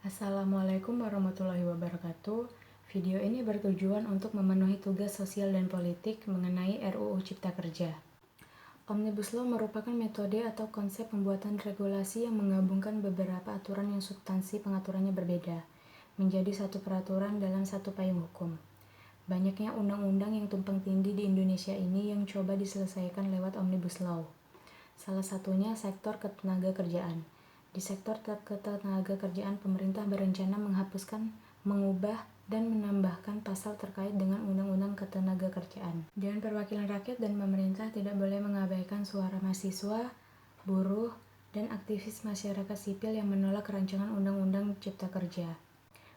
Assalamualaikum warahmatullahi wabarakatuh. Video ini bertujuan untuk memenuhi tugas sosial dan politik mengenai RUU Cipta Kerja. Omnibus Law merupakan metode atau konsep pembuatan regulasi yang menggabungkan beberapa aturan yang substansi pengaturannya berbeda, menjadi satu peraturan dalam satu payung hukum. Banyaknya undang-undang yang tumpang tindih di Indonesia ini yang coba diselesaikan lewat Omnibus Law. Salah satunya sektor ketenagakerjaan. Di sektor ketenagakerjaan, pemerintah berencana menghapuskan, mengubah, dan menambahkan pasal terkait dengan Undang-Undang Ketenagakerjaan. Dewan Perwakilan Rakyat dan pemerintah tidak boleh mengabaikan suara mahasiswa, buruh, dan aktivis masyarakat sipil yang menolak rancangan Undang-Undang Cipta Kerja.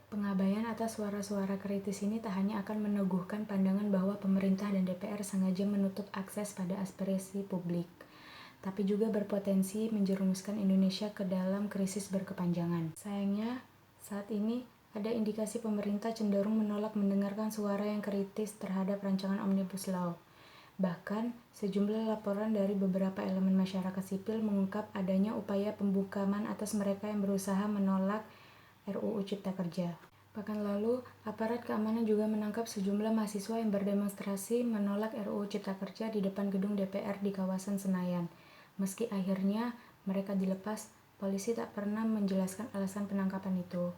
Pengabaian atas suara-suara kritis ini tak hanya akan meneguhkan pandangan bahwa pemerintah dan DPR sengaja menutup akses pada aspirasi publik, tapi juga berpotensi menjerumuskan Indonesia ke dalam krisis berkepanjangan. Sayangnya, saat ini ada indikasi pemerintah cenderung menolak mendengarkan suara yang kritis terhadap rancangan Omnibus Law. Bahkan, sejumlah laporan dari beberapa elemen masyarakat sipil mengungkap adanya upaya pembungkaman atas mereka yang berusaha menolak RUU Cipta Kerja. Pekan lalu, aparat keamanan juga menangkap sejumlah mahasiswa yang berdemonstrasi menolak RUU Cipta Kerja di depan gedung DPR di kawasan Senayan. Meski akhirnya mereka dilepas, polisi tak pernah menjelaskan alasan penangkapan itu.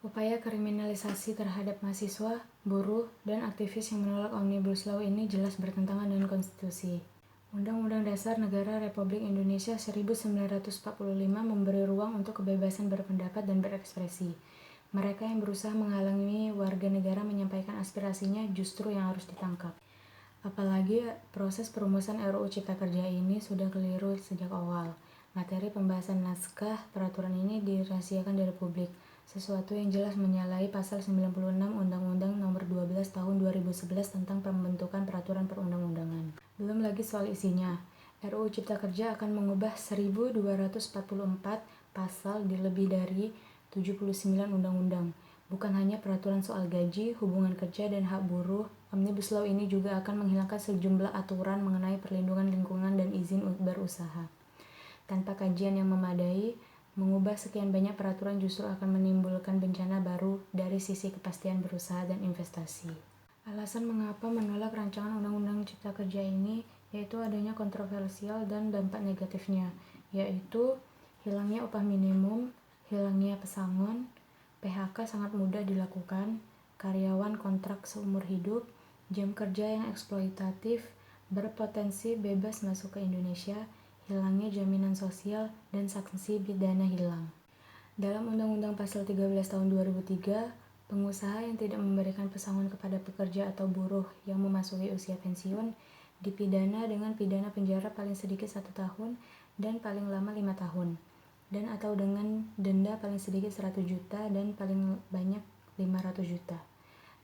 Upaya kriminalisasi terhadap mahasiswa, buruh, dan aktivis yang menolak Omnibus Law ini jelas bertentangan dengan konstitusi. Undang-Undang Dasar Negara Republik Indonesia 1945 memberi ruang untuk kebebasan berpendapat dan berekspresi. Mereka yang berusaha menghalangi warga negara menyampaikan aspirasinya justru yang harus ditangkap. Apalagi proses perumusan RUU Cipta Kerja ini sudah keliru sejak awal. Materi pembahasan naskah peraturan ini dirahasiakan dari publik, sesuatu yang jelas menyalahi pasal 96 Undang-Undang Nomor 12 Tahun 2011 tentang pembentukan peraturan perundang-undangan. Belum lagi soal isinya. RUU Cipta Kerja akan mengubah 1244 pasal di lebih dari 79 undang-undang. Bukan hanya peraturan soal gaji, hubungan kerja, dan hak buruh, Omnibus Law ini juga akan menghilangkan sejumlah aturan mengenai perlindungan lingkungan dan izin berusaha. Tanpa kajian yang memadai, mengubah sekian banyak peraturan justru akan menimbulkan bencana baru dari sisi kepastian berusaha dan investasi. Alasan mengapa menolak rancangan Undang-Undang Cipta Kerja ini yaitu adanya kontroversial dan dampak negatifnya, yaitu hilangnya upah minimum, hilangnya pesangon, PHK sangat mudah dilakukan, karyawan kontrak seumur hidup, jam kerja yang eksploitatif, berpotensi bebas masuk ke Indonesia, hilangnya jaminan sosial, dan sanksi pidana hilang. Dalam Undang-Undang Pasal 13 Tahun 2003, pengusaha yang tidak memberikan pesangon kepada pekerja atau buruh yang memasuki usia pensiun dipidana dengan pidana penjara paling sedikit 1 tahun dan paling lama 5 tahun. Dan atau dengan denda paling sedikit 100 juta dan paling banyak 500 juta.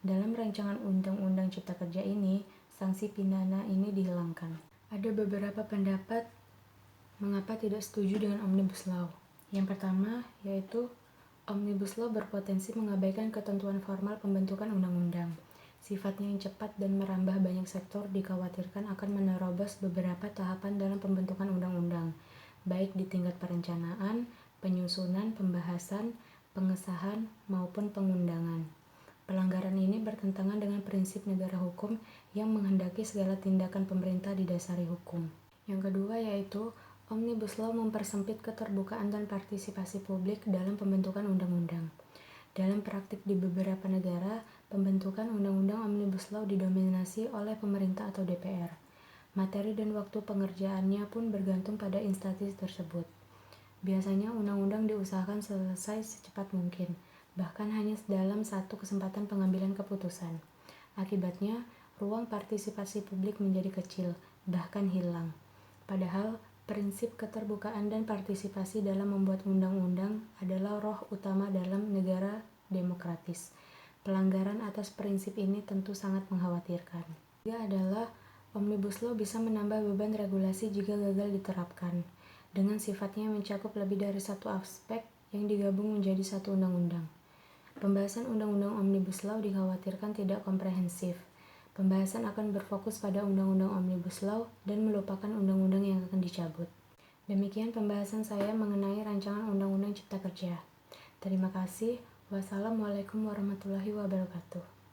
Dalam rancangan Undang-Undang Cipta Kerja ini, sanksi pidana ini dihilangkan. Ada beberapa pendapat mengapa tidak setuju dengan Omnibus Law. Yang pertama, yaitu Omnibus Law berpotensi mengabaikan ketentuan formal pembentukan undang-undang. Sifatnya yang cepat dan merambah banyak sektor dikhawatirkan akan menerobos beberapa tahapan dalam pembentukan undang-undang, baik di tingkat perencanaan, penyusunan, pembahasan, pengesahan, maupun pengundangan. Pelanggaran ini bertentangan dengan prinsip negara hukum yang menghendaki segala tindakan pemerintah didasari hukum. Yang kedua yaitu Omnibus Law mempersempit keterbukaan dan partisipasi publik dalam pembentukan undang-undang. Dalam praktik di beberapa negara, pembentukan undang-undang Omnibus Law didominasi oleh pemerintah atau DPR. Materi dan waktu pengerjaannya pun bergantung pada instansi tersebut. Biasanya undang-undang diusahakan selesai secepat mungkin, bahkan hanya dalam satu kesempatan pengambilan keputusan. Akibatnya, ruang partisipasi publik menjadi kecil, bahkan hilang. Padahal, prinsip keterbukaan dan partisipasi dalam membuat undang-undang adalah roh utama dalam negara demokratis. Pelanggaran atas prinsip ini tentu sangat mengkhawatirkan. Ketiga adalah Omnibus Law bisa menambah beban regulasi jika gagal diterapkan, dengan sifatnya mencakup lebih dari satu aspek yang digabung menjadi satu undang-undang. Pembahasan Undang-Undang Omnibus Law dikhawatirkan tidak komprehensif. Pembahasan akan berfokus pada Undang-Undang Omnibus Law dan melupakan undang-undang yang akan dicabut. Demikian pembahasan saya mengenai rancangan Undang-Undang Cipta Kerja. Terima kasih. Wassalamualaikum warahmatullahi wabarakatuh.